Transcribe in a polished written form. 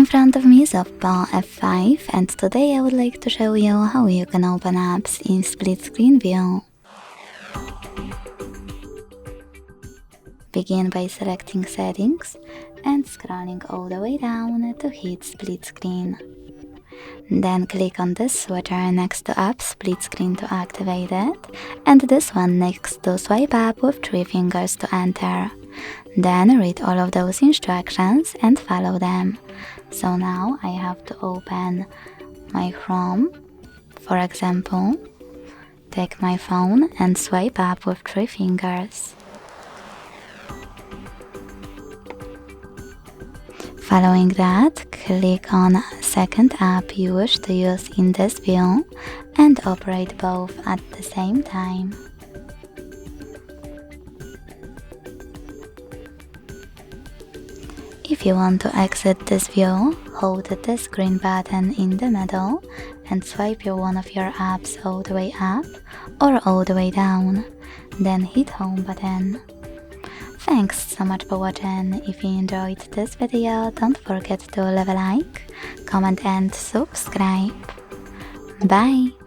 front of me is OPPO F5 and today I would like to show you how you can open apps in split screen view. Begin by selecting settings and scrolling all the way down to hit split screen. Then click on this switcher next to app split screen to activate it and this one next to swipe up with 3 fingers to enter. Then read all of those instructions and follow them. So now I have to open my Chrome, for example, take my phone and swipe up with 3 fingers. Following that, click on second app you wish to use in this view and operate both at the same time. If you want to exit this view, hold this green button in the middle and swipe one of your apps all the way up or all the way down, then hit home button. Thanks so much for watching. If you enjoyed this video, don't forget to leave a like, comment and subscribe. Bye!